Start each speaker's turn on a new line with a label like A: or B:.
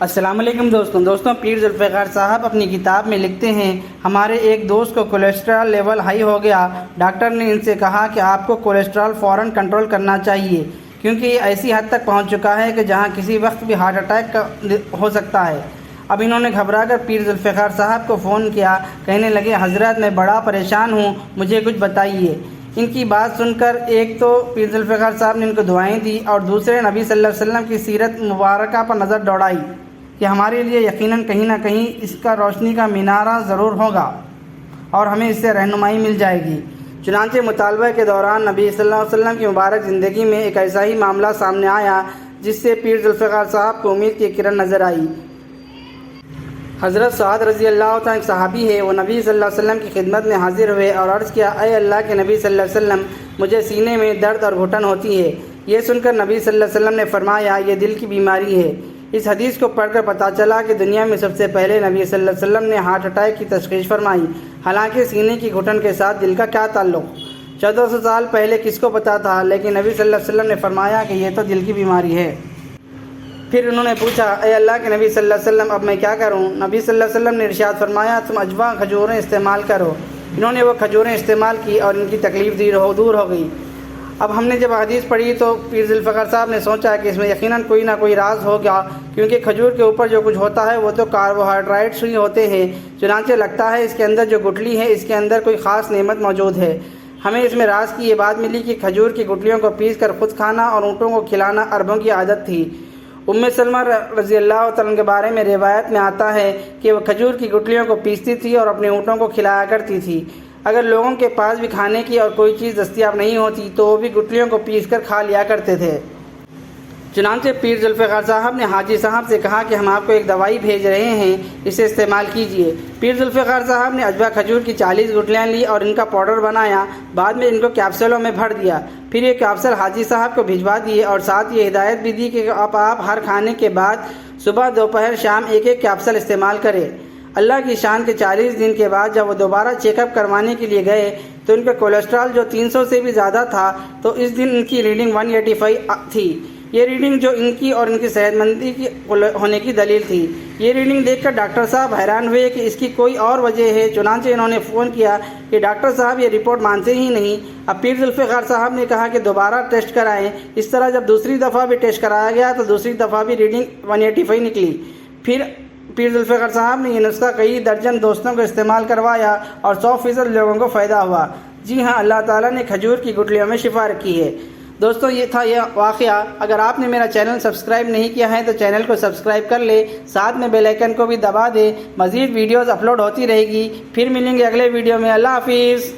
A: السلام علیکم دوستوں پیر ذوالفقار صاحب اپنی کتاب میں لکھتے ہیں، ہمارے ایک دوست کو کولیسٹرول لیول ہائی ہو گیا۔ ڈاکٹر نے ان سے کہا کہ آپ کو کولیسٹرول فوراً کنٹرول کرنا چاہیے، کیونکہ یہ ایسی حد تک پہنچ چکا ہے کہ جہاں کسی وقت بھی ہارٹ اٹیک ہو سکتا ہے۔ اب انہوں نے گھبرا کر پیر ذوالفقار صاحب کو فون کیا، کہنے لگے حضرت میں بڑا پریشان ہوں، مجھے کچھ بتائیے۔ ان کی بات سن کر ایک تو پیر ذوالفقار صاحب نے ان کو دعائیں دی اور دوسرے نبی صلی اللہ علیہ وسلم کی سیرت مبارکہ پر نظر دوڑائی کہ ہمارے لیے یقیناً کہیں نہ کہیں اس کا روشنی کا مینارہ ضرور ہوگا اور ہمیں اس سے رہنمائی مل جائے گی۔ چنانچہ مطالبہ کے دوران نبی صلی اللہ علیہ وسلم کی مبارک زندگی میں ایک ایسا ہی معاملہ سامنے آیا جس سے پیر ذوالفقار صاحب کو امید کی کرن نظر آئی۔ حضرت سعد رضی اللہ عنہ ایک صحابی ہے، وہ نبی صلی اللہ علیہ وسلم کی خدمت میں حاضر ہوئے اور عرض کیا، اے اللہ کے نبی صلی اللہ علیہ وسلم، مجھے سینے میں درد اور گھٹن ہوتی ہے۔ یہ سن کر نبی صلی اللہ علیہ وسلم نے فرمایا، یہ دل کی بیماری ہے۔ اس حدیث کو پڑھ کر پتہ چلا کہ دنیا میں سب سے پہلے نبی صلی اللہ علیہ وسلم نے ہارٹ اٹیک کی تشخیص فرمائی، حالانکہ سینے کی گھٹن کے ساتھ دل کا کیا تعلق؟ 1400 سال پہلے کس کو پتا تھا، لیکن نبی صلی اللہ علیہ وسلم نے فرمایا کہ یہ تو دل کی بیماری ہے۔ پھر انہوں نے پوچھا، اے اللہ کے نبی صلی اللہ علیہ وسلم، اب میں کیا کروں؟ نبی صلی اللہ علیہ وسلم نے ارشاد فرمایا، تم اجوا کھجوریں استعمال کرو۔ انہوں نے وہ کھجوریں استعمال کی اور ان کی تکلیف دور ہو گئی۔ اب ہم نے جب حدیث پڑھی تو پیر ذوالفقار صاحب نے سوچا کہ اس میں یقیناً کوئی نہ کوئی راز ہوگا، کیونکہ کھجور کے اوپر جو کچھ ہوتا ہے وہ تو کاربوہائیڈریٹس ہی ہوتے ہیں۔ چنانچہ لگتا ہے اس کے اندر جو گٹلی ہے اس کے اندر کوئی خاص نعمت موجود ہے۔ ہمیں اس میں راز کی یہ بات ملی کہ کھجور کی گٹلیوں کو پیس کر خود کھانا اور اونٹوں کو کھلانا عربوں کی عادت تھی۔ سلمہ رضی اللہ تعالیٰ کے بارے میں روایت میں آتا ہے کہ وہ کھجور کی گٹلیوں کو پیستی تھی اور اپنے اونٹوں کو کھلایا کرتی تھی۔ اگر لوگوں کے پاس بھی کھانے کی اور کوئی چیز دستیاب نہیں ہوتی تو وہ بھی گٹلیوں کو پیس کر کھا لیا کرتے تھے۔ چنانچہ پیر ذوالفقار صاحب نے حاجی صاحب سے کہا کہ ہم آپ کو ایک دوائی بھیج رہے ہیں، اسے استعمال کیجئے۔ پیر ذوالفقار صاحب نے اجوا کھجور کی 40 گٹلیاں لی اور ان کا پاؤڈر بنایا، بعد میں ان کو کیپسولوں میں بھر دیا۔ پھر یہ کیپسول حاجی صاحب کو بھجوا دیے اور ساتھ یہ ہدایت بھی دی کہ آپ ہر کھانے کے بعد صبح دوپہر شام ایک کیپسول استعمال کریں۔ اللہ کی شان کے 40 دن کے بعد جب وہ دوبارہ چیک اپ کروانے کے لیے گئے تو ان کا کولیسٹرول جو 300 سے بھی زیادہ تھا، تو اس دن ان کی ریڈنگ 185 تھی۔ یہ ریڈنگ جو ان کی اور ان کی صحت مندی کی ہونے کی دلیل تھی۔ یہ ریڈنگ دیکھ کر ڈاکٹر صاحب حیران ہوئے کہ اس کی کوئی اور وجہ ہے۔ چنانچہ انہوں نے فون کیا کہ ڈاکٹر صاحب یہ رپورٹ مانتے ہی نہیں۔ اب پیر ذوالفقار صاحب نے کہا کہ دوبارہ ٹیسٹ کرائیں۔ اس طرح جب دوسری دفعہ بھی ٹیسٹ کرایا گیا تو دوسری دفعہ بھی ریڈنگ 185 نکلی۔ پھر پیر ذوالفقار صاحب نے یہ نسخہ کئی درجن دوستوں کو استعمال کروایا اور 100% لوگوں کو فائدہ ہوا۔ جی ہاں، اللہ تعالیٰ نے کھجور کی گٹلیوں میں شفا رکھی ہے۔ دوستوں، یہ تھا یہ واقعہ۔ اگر آپ نے میرا چینل سبسکرائب نہیں کیا ہے تو چینل کو سبسکرائب کر لے، ساتھ میں بیل آئیکن کو بھی دبا دے۔ مزید ویڈیوز اپلوڈ ہوتی رہے گی۔ پھر ملیں گے اگلے ویڈیو میں۔ اللہ حافظ۔